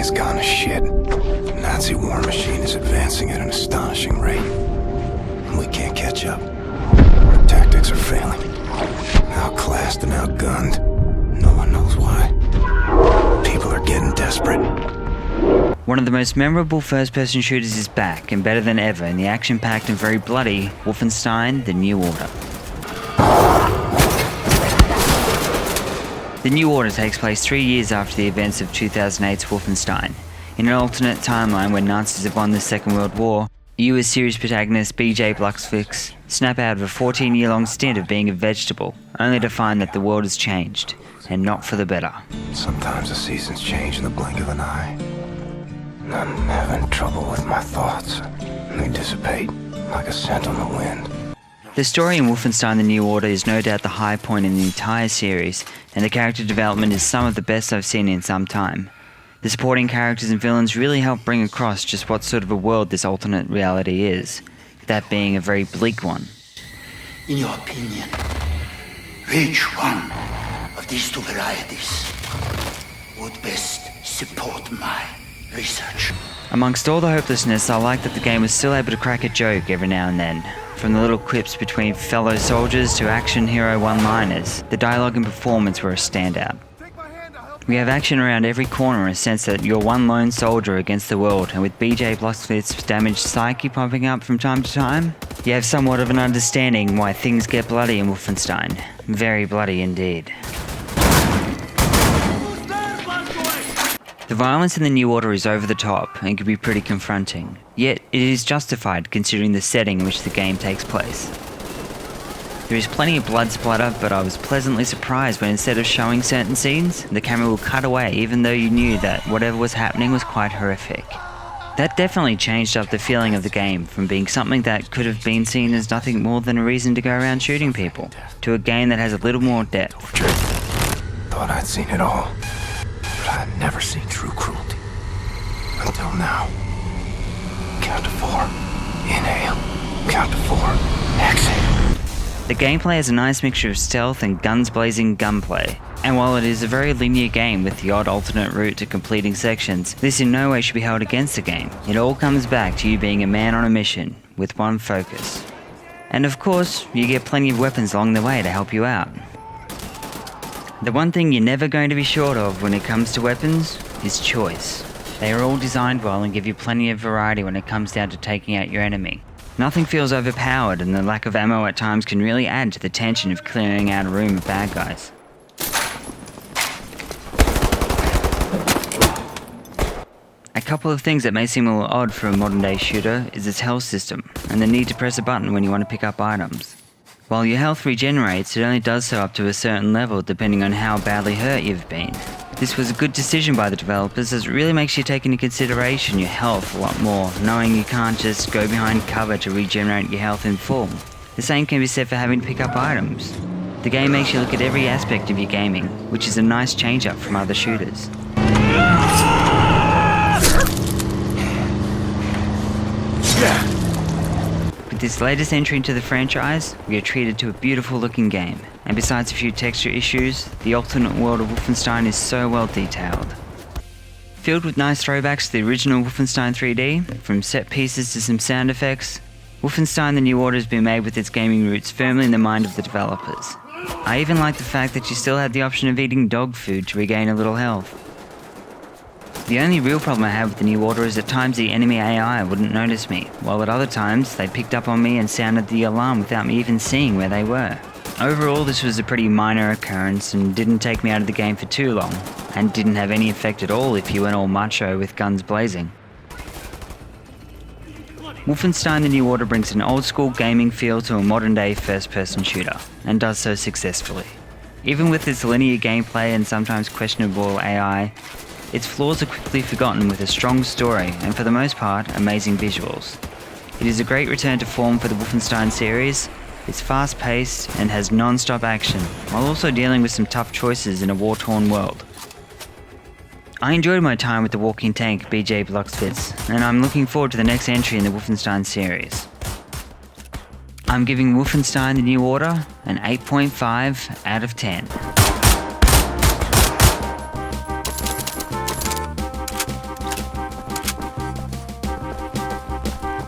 has gone to shit. The Nazi war machine is advancing at an astonishing rate. And we can't catch up. Our tactics are failing. Outclassed and outgunned. No one knows why. People are getting desperate. One of the most memorable first-person shooters is back, and better than ever, in the action-packed and very bloody Wolfenstein: The New Order. The New Order takes place 3 years after the events of 2008's Wolfenstein. In an alternate timeline where Nazis have won the Second World War, you as series protagonist BJ Blazkowicz snap out of a 14-year-long stint of being a vegetable, only to find that the world has changed, and not for the better. Sometimes the seasons change in the blink of an eye. I'm having trouble with my thoughts. They dissipate like a scent on the wind. The story in Wolfenstein: The New Order is no doubt the high point in the entire series, and the character development is some of the best I've seen in some time. The supporting characters and villains really help bring across just what sort of a world this alternate reality is, that being a very bleak one. In your opinion, which one of these two varieties would best support my research? Amongst all the hopelessness, I like that the game was still able to crack a joke every now and then. From the little quips between fellow soldiers to action hero one-liners, the dialogue and performance were a standout. We have action around every corner in a sense that you're one lone soldier against the world, and with BJ Blazkowicz's damaged psyche popping up from time to time, you have somewhat of an understanding why things get bloody in Wolfenstein. Very bloody indeed. The violence in The New Order is over the top and can be pretty confronting, yet it is justified considering the setting in which the game takes place. There is plenty of blood splatter, but I was pleasantly surprised when instead of showing certain scenes, the camera will cut away even though you knew that whatever was happening was quite horrific. That definitely changed up the feeling of the game from being something that could have been seen as nothing more than a reason to go around shooting people, to a game that has a little more depth. Thought I'd seen it all. But I'd never seen true cruelty. Until now. Count to 4. Inhale. Count to 4. Exhale. The gameplay has a nice mixture of stealth and guns blazing gunplay. And while it is a very linear game with the odd alternate route to completing sections, this in no way should be held against the game. It all comes back to you being a man on a mission, with one focus. And of course, you get plenty of weapons along the way to help you out. The one thing you're never going to be short of when it comes to weapons is choice. They are all designed well and give you plenty of variety when it comes down to taking out your enemy. Nothing feels overpowered, and the lack of ammo at times can really add to the tension of clearing out a room of bad guys. A couple of things that may seem a little odd for a modern day shooter is its health system, and the need to press a button when you want to pick up items. While your health regenerates, it only does so up to a certain level depending on how badly hurt you've been. This was a good decision by the developers as it really makes you take into consideration your health a lot more, knowing you can't just go behind cover to regenerate your health in full. The same can be said for having to pick up items. The game makes you look at every aspect of your gaming, which is a nice change up from other shooters. With this latest entry into the franchise, we are treated to a beautiful looking game, and besides a few texture issues, the alternate world of Wolfenstein is so well detailed. Filled with nice throwbacks to the original Wolfenstein 3D, from set pieces to some sound effects, Wolfenstein: The New Order has been made with its gaming roots firmly in the mind of the developers. I even like the fact that you still had the option of eating dog food to regain a little health. The only real problem I have with The New Order is at times the enemy AI wouldn't notice me, while at other times they picked up on me and sounded the alarm without me even seeing where they were. Overall, this was a pretty minor occurrence and didn't take me out of the game for too long, and didn't have any effect at all if you went all macho with guns blazing. Wolfenstein: The New Order brings an old school gaming feel to a modern day first person shooter, and does so successfully. Even with its linear gameplay and sometimes questionable AI, its flaws are quickly forgotten with a strong story and, for the most part, amazing visuals. It is a great return to form for the Wolfenstein series. It's fast-paced and has non-stop action, while also dealing with some tough choices in a war-torn world. I enjoyed my time with the walking tank BJ Blazkowicz, and I'm looking forward to the next entry in the Wolfenstein series. I'm giving Wolfenstein: The New Order an 8.5 out of 10.